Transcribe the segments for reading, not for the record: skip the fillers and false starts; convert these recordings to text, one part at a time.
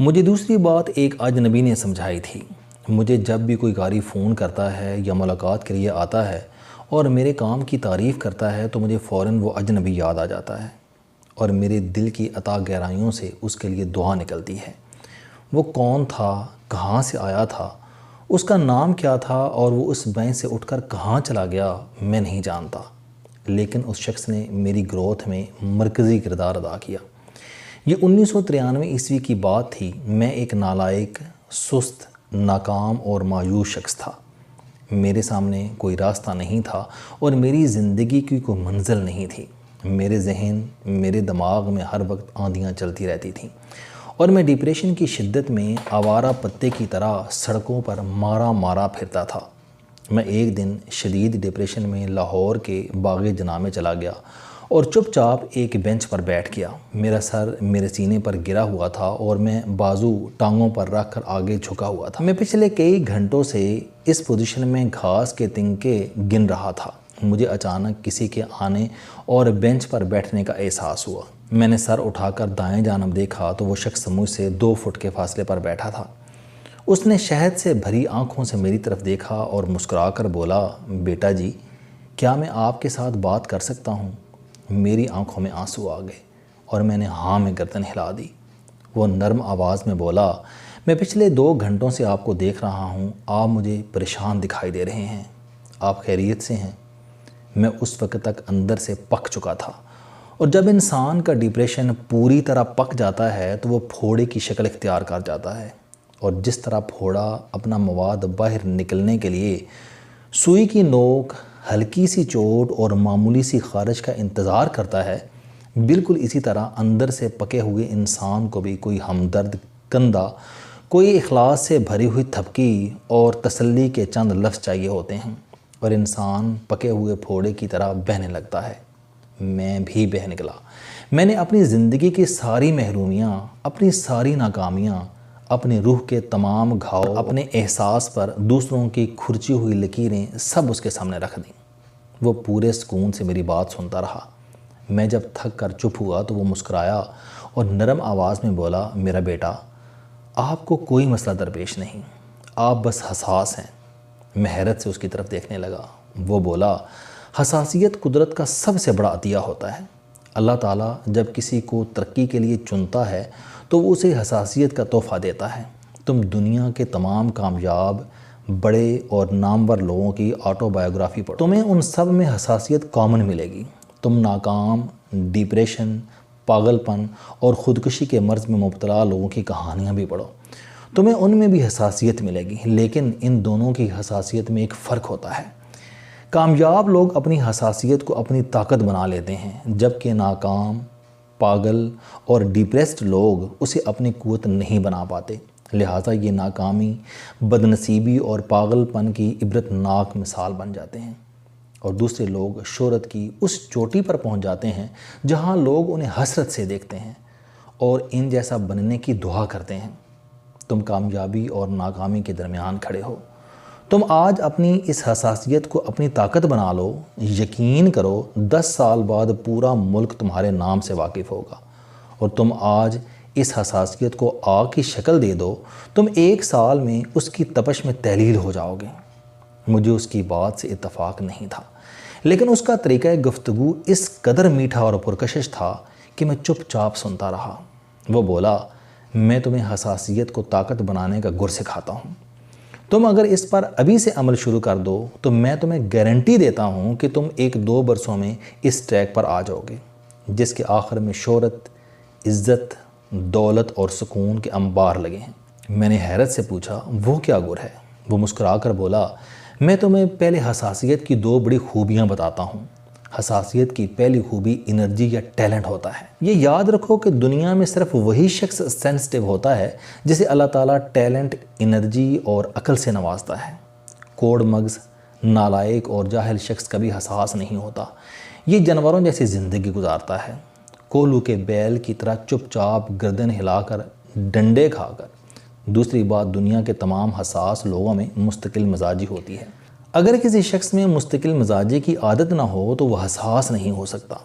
مجھے دوسری بات ایک اجنبی نے سمجھائی تھی۔ مجھے جب بھی کوئی قاری فون کرتا ہے یا ملاقات کے لیے آتا ہے اور میرے کام کی تعریف کرتا ہے تو مجھے فوراً وہ اجنبی یاد آ جاتا ہے اور میرے دل کی عطا گہرائیوں سے اس کے لیے دعا نکلتی ہے۔ وہ کون تھا، کہاں سے آیا تھا، اس کا نام کیا تھا اور وہ اس بینچ سے اٹھ کر کہاں چلا گیا، میں نہیں جانتا، لیکن اس شخص نے میری گروتھ میں مرکزی کردار ادا کیا۔ یہ 1993 کی بات تھی۔ میں ایک نالائق، سست، ناکام اور مایوس شخص تھا۔ میرے سامنے کوئی راستہ نہیں تھا اور میری زندگی کی کوئی منزل نہیں تھی۔ میرے ذہن، میرے دماغ میں ہر وقت آندیاں چلتی رہتی تھیں اور میں ڈپریشن کی شدت میں آوارہ پتے کی طرح سڑکوں پر مارا پھرتا تھا۔ میں ایک دن شدید ڈپریشن میں لاہور کے باغ جناح میں چلا گیا اور چپ چاپ ایک بینچ پر بیٹھ گیا۔ میرا سر میرے سینے پر گرا ہوا تھا اور میں بازو ٹانگوں پر رکھ کر آگے جھکا ہوا تھا۔ میں پچھلے کئی گھنٹوں سے اس پوزیشن میں گھاس کے تنکے گن رہا تھا۔ مجھے اچانک کسی کے آنے اور بینچ پر بیٹھنے کا احساس ہوا۔ میں نے سر اٹھا کر دائیں جانب دیکھا تو وہ شخص مجھ سے 2 فٹ کے فاصلے پر بیٹھا تھا۔ اس نے شہد سے بھری آنکھوں سے میری طرف دیکھا اور مسکرا کر بولا، بیٹا جی، کیا میں آپ کے ساتھ بات کر سکتا ہوں؟ میری آنکھوں میں آنسو آ گئے اور میں نے ہاں میں گردن ہلا دی۔ وہ نرم آواز میں بولا، میں پچھلے 2 گھنٹوں سے آپ کو دیکھ رہا ہوں، آپ مجھے پریشان دکھائی دے رہے ہیں، آپ خیریت سے ہیں؟ میں اس وقت تک اندر سے پک چکا تھا، اور جب انسان کا ڈپریشن پوری طرح پک جاتا ہے تو وہ پھوڑے کی شکل اختیار کر جاتا ہے، اور جس طرح پھوڑا اپنا مواد باہر نکلنے کے لیے سوئی کی نوک، ہلکی سی چوٹ اور معمولی سی خارش کا انتظار کرتا ہے، بالکل اسی طرح اندر سے پکے ہوئے انسان کو بھی کوئی ہمدرد کندھا، کوئی اخلاص سے بھری ہوئی تھپکی اور تسلی کے چند لفظ چاہیے ہوتے ہیں، اور انسان پکے ہوئے پھوڑے کی طرح بہنے لگتا ہے۔ میں بھی بہہ نکلا۔ میں نے اپنی زندگی کی ساری محرومیاں، اپنی ساری ناکامیاں، اپنی روح کے تمام گھاؤ، اپنے احساس پر دوسروں کی کھرچی ہوئی لکیریں سب اس کے سامنے رکھ دیں۔ وہ پورے سکون سے میری بات سنتا رہا۔ میں جب تھک کر چپ ہوا تو وہ مسکرایا اور نرم آواز میں بولا، میرا بیٹا، آپ کو کوئی مسئلہ درپیش نہیں، آپ بس حساس ہیں۔ میں حیرت سے اس کی طرف دیکھنے لگا۔ وہ بولا، حساسیت قدرت کا سب سے بڑا عطیہ ہوتا ہے۔ اللہ تعالیٰ جب کسی کو ترقی کے لیے چنتا ہے تو وہ اسے حساسیت کا تحفہ دیتا ہے۔ تم دنیا کے تمام کامیاب، بڑے اور نامور لوگوں کی آٹو بایوگرافی پڑھو، تمہیں ان سب میں حساسیت کامن ملے گی۔ تم ناکام، ڈپریشن، پاگل پن اور خودکشی کے مرض میں مبتلا لوگوں کی کہانیاں بھی پڑھو، تمہیں ان میں بھی حساسیت ملے گی، لیکن ان دونوں کی حساسیت میں ایک فرق ہوتا ہے۔ کامیاب لوگ اپنی حساسیت کو اپنی طاقت بنا لیتے ہیں، جبکہ ناکام، پاگل اور ڈپریسڈ لوگ اسے اپنی قوت نہیں بنا پاتے۔ لہٰذا یہ ناکامی، بدنصیبی اور پاگل پن کی عبرتناک مثال بن جاتے ہیں، اور دوسرے لوگ شہرت کی اس چوٹی پر پہنچ جاتے ہیں جہاں لوگ انہیں حسرت سے دیکھتے ہیں اور ان جیسا بننے کی دعا کرتے ہیں۔ تم کامیابی اور ناکامی کے درمیان کھڑے ہو۔ تم آج اپنی اس حساسیت کو اپنی طاقت بنا لو، یقین کرو 10 سال بعد پورا ملک تمہارے نام سے واقف ہوگا، اور تم آج اس حساسیت کو آگ کی شکل دے دو، تم 1 سال میں اس کی تپش میں تحلیل ہو جاؤ گے۔ مجھے اس کی بات سے اتفاق نہیں تھا، لیکن اس کا طریقہ گفتگو اس قدر میٹھا اور پرکشش تھا کہ میں چپ چاپ سنتا رہا۔ وہ بولا، میں تمہیں حساسیت کو طاقت بنانے کا گر سکھاتا ہوں۔ تم اگر اس پر ابھی سے عمل شروع کر دو تو میں تمہیں گارنٹی دیتا ہوں کہ تم 1-2 برسوں میں اس ٹریک پر آ جاؤ گے جس کے آخر میں شہرت، عزت، دولت اور سکون کے انبار لگے ہیں۔ میں نے حیرت سے پوچھا، وہ کیا گر ہے؟ وہ مسکرا کر بولا، میں تمہیں پہلے حساسیت کی 2 بڑی خوبیاں بتاتا ہوں۔ حساسیت کی پہلی خوبی انرجی یا ٹیلنٹ ہوتا ہے۔ یہ یاد رکھو کہ دنیا میں صرف وہی شخص سینسٹیو ہوتا ہے جسے اللہ تعالیٰ ٹیلنٹ، انرجی اور عقل سے نوازتا ہے۔ کوڑ مغز، نالائق اور جاہل شخص کبھی حساس نہیں ہوتا۔ یہ جانوروں جیسی زندگی گزارتا ہے، کولو کے بیل کی طرح چپ چاپ گردن ہلا کر، ڈنڈے کھا کر۔ دوسری بات، دنیا کے تمام حساس لوگوں میں مستقل مزاجی ہوتی ہے۔ اگر کسی شخص میں مستقل مزاجی کی عادت نہ ہو تو وہ حساس نہیں ہو سکتا۔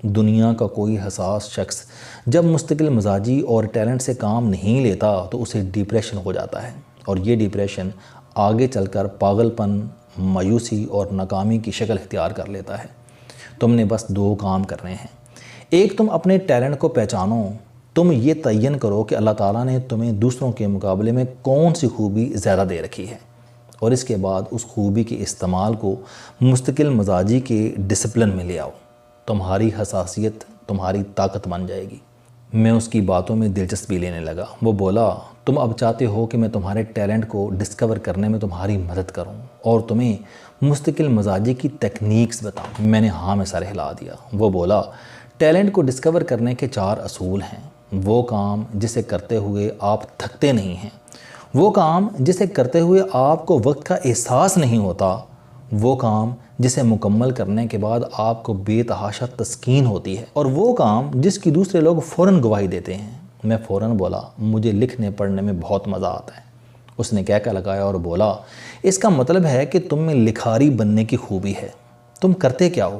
دنیا کا کوئی حساس شخص جب مستقل مزاجی اور ٹیلنٹ سے کام نہیں لیتا تو اسے ڈپریشن ہو جاتا ہے، اور یہ ڈپریشن آگے چل کر پاگل پن، مایوسی اور ناکامی کی شکل اختیار کر لیتا ہے۔ تم نے بس 2 کام کرنے ہیں۔ ایک، تم اپنے ٹیلنٹ کو پہچانو۔ تم یہ تعین کرو کہ اللہ تعالیٰ نے تمہیں دوسروں کے مقابلے میں کون سی خوبی زیادہ دے رکھی ہے، اور اس کے بعد اس خوبی کے استعمال کو مستقل مزاجی کے ڈسپلن میں لے آؤ۔ تمہاری حساسیت تمہاری طاقت بن جائے گی۔ میں اس کی باتوں میں دلچسپی لینے لگا۔ وہ بولا، تم اب چاہتے ہو کہ میں تمہارے ٹیلنٹ کو ڈسکور کرنے میں تمہاری مدد کروں اور تمہیں مستقل مزاجی کی ٹیکنیکس بتاؤں۔ میں نے ہاں میں سر ہلا دیا۔ وہ بولا، ٹیلنٹ کو ڈسکور کرنے کے 4 اصول ہیں۔ وہ کام جسے کرتے ہوئے آپ تھکتے نہیں ہیں، وہ کام جسے کرتے ہوئے آپ کو وقت کا احساس نہیں ہوتا، وہ کام جسے مکمل کرنے کے بعد آپ کو بے تحاشا تسکین ہوتی ہے، اور وہ کام جس کی دوسرے لوگ فوراً گواہی دیتے ہیں۔ میں فوراً بولا، مجھے لکھنے پڑھنے میں بہت مزہ آتا ہے۔ اس نے کہہ لگایا اور بولا، اس کا مطلب ہے کہ تم میں لکھاری بننے کی خوبی ہے۔ تم کرتے کیا ہو؟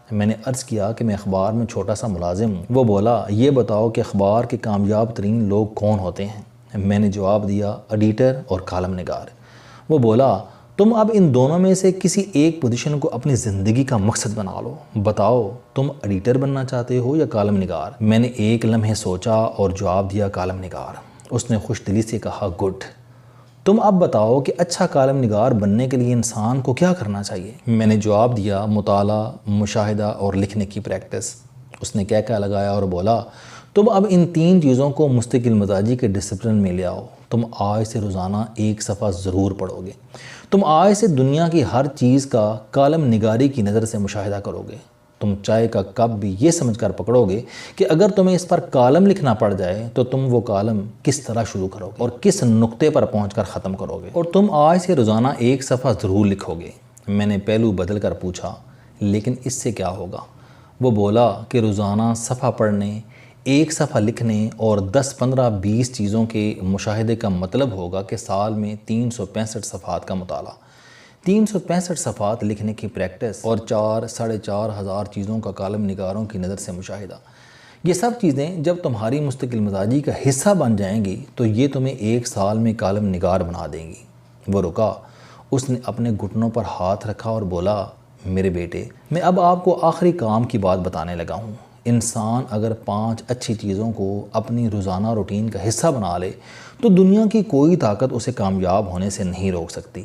میں نے عرض کیا کہ میں اخبار میں چھوٹا سا ملازم ہوں۔ وہ بولا، یہ بتاؤ کہ اخبار کے کامیاب ترین لوگ کون ہوتے ہیں؟ میں نے جواب دیا، ایڈیٹر اور کالم نگار۔ وہ بولا، تم اب ان دونوں میں سے کسی ایک پوزیشن کو اپنی زندگی کا مقصد بنا لو۔ بتاؤ، تم ایڈیٹر بننا چاہتے ہو یا کالم نگار؟ میں نے ایک لمحے سوچا اور جواب دیا، کالم نگار۔ اس نے خوش دلی سے کہا، گڈ۔ تم اب بتاؤ کہ اچھا کالم نگار بننے کے لیے انسان کو کیا کرنا چاہیے؟ میں نے جواب دیا، مطالعہ، مشاہدہ اور لکھنے کی پریکٹس۔ اس نے کہہ لگایا اور بولا، تم اب ان 3 چیزوں کو مستقل مزاجی کے ڈسپلن میں لے آؤ۔ تم آج سے روزانہ 1 صفحہ ضرور پڑھو گے۔ تم آج سے دنیا کی ہر چیز کا کالم نگاری کی نظر سے مشاہدہ کرو گے۔ تم چائے کا کپ بھی یہ سمجھ کر پکڑو گے کہ اگر تمہیں اس پر کالم لکھنا پڑ جائے تو تم وہ کالم کس طرح شروع کرو گے اور کس نقطے پر پہنچ کر ختم کرو گے، اور تم آج سے روزانہ 1 صفحہ ضرور لکھو گے۔ میں نے پہلو بدل کر پوچھا، لیکن اس سے کیا ہوگا؟ وہ بولا کہ روزانہ صفحہ پڑھنے، 1 صفحہ لکھنے اور 10، 15، 20 چیزوں کے مشاہدے کا مطلب ہوگا کہ سال میں 365 صفحات کا مطالعہ، 365 صفحات لکھنے کی پریکٹس اور 4، 4.5 ہزار چیزوں کا کالم نگاروں کی نظر سے مشاہدہ۔ یہ سب چیزیں جب تمہاری مستقل مزاجی کا حصہ بن جائیں گی تو یہ تمہیں 1 سال میں کالم نگار بنا دیں گی۔ وہ رکا، اس نے اپنے گھٹنوں پر ہاتھ رکھا اور بولا، میرے بیٹے، میں اب آپ کو آخری کام کی بات بتانے لگا ہوں۔ انسان اگر 5 اچھی چیزوں کو اپنی روزانہ روٹین کا حصہ بنا لے تو دنیا کی کوئی طاقت اسے کامیاب ہونے سے نہیں روک سکتی۔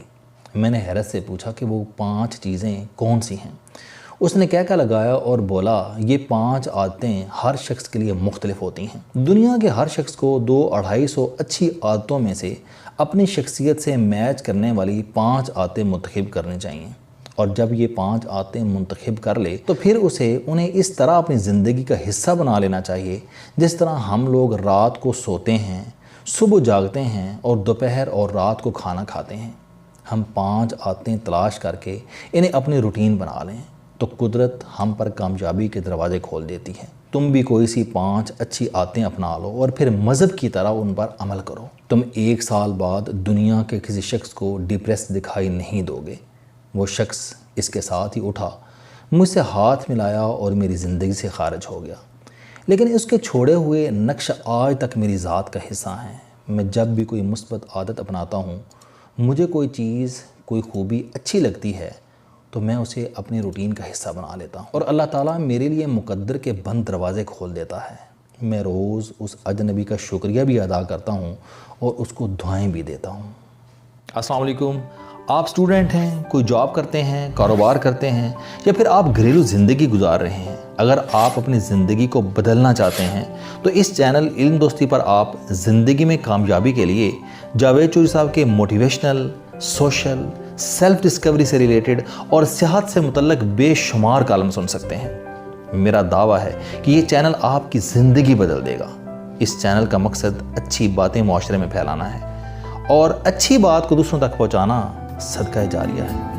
میں نے حیرت سے پوچھا کہ وہ 5 چیزیں کون سی ہیں؟ اس نے کہہ لگایا اور بولا، یہ 5 عادتیں ہر شخص کے لیے مختلف ہوتی ہیں۔ دنیا کے ہر شخص کو 200-250 اچھی عادتوں میں سے اپنی شخصیت سے میچ کرنے والی 5 عادتیں منتخب کرنی چاہیے، اور جب یہ 5 عادتیں منتخب کر لے تو پھر اسے انہیں اس طرح اپنی زندگی کا حصہ بنا لینا چاہیے جس طرح ہم لوگ رات کو سوتے ہیں، صبح جاگتے ہیں اور دوپہر اور رات کو کھانا کھاتے ہیں۔ ہم 5 عادتیں تلاش کر کے انہیں اپنی روٹین بنا لیں تو قدرت ہم پر کامیابی کے دروازے کھول دیتی ہے۔ تم بھی کوئی سی 5 اچھی عادتیں اپنا لو اور پھر مذہب کی طرح ان پر عمل کرو۔ تم 1 سال بعد دنیا کے کسی شخص کو ڈپریس دکھائی نہیں دو گے۔ وہ شخص اس کے ساتھ ہی اٹھا، مجھ سے ہاتھ ملایا اور میری زندگی سے خارج ہو گیا، لیکن اس کے چھوڑے ہوئے نقش آج تک میری ذات کا حصہ ہیں۔ میں جب بھی کوئی مثبت عادت اپناتا ہوں، مجھے کوئی چیز، کوئی خوبی اچھی لگتی ہے تو میں اسے اپنی روٹین کا حصہ بنا لیتا ہوں، اور اللہ تعالیٰ میرے لیے مقدر کے بند دروازے کھول دیتا ہے۔ میں روز اس اجنبی کا شکریہ بھی ادا کرتا ہوں اور اس کو دعائیں بھی دیتا ہوں۔ السلام علیکم۔ آپ اسٹوڈنٹ ہیں، کوئی جاب کرتے ہیں، کاروبار کرتے ہیں، یا پھر آپ گھریلو زندگی گزار رہے ہیں۔ اگر آپ اپنی زندگی کو بدلنا چاہتے ہیں تو اس چینل علم دوستی پر آپ زندگی میں کامیابی کے لیے جاوید چوہری صاحب کے موٹیویشنل، سوشل، سیلف ڈسکوری سے ریلیٹڈ اور صحت سے متعلق بے شمار کالم سن سکتے ہیں۔ میرا دعویٰ ہے کہ یہ چینل آپ کی زندگی بدل دے گا۔ اس چینل کا مقصد اچھی باتیں معاشرے میں پھیلانا ہے، اور اچھی بات کو دوسروں تک پہنچانا صدقہ جاریہ ہے۔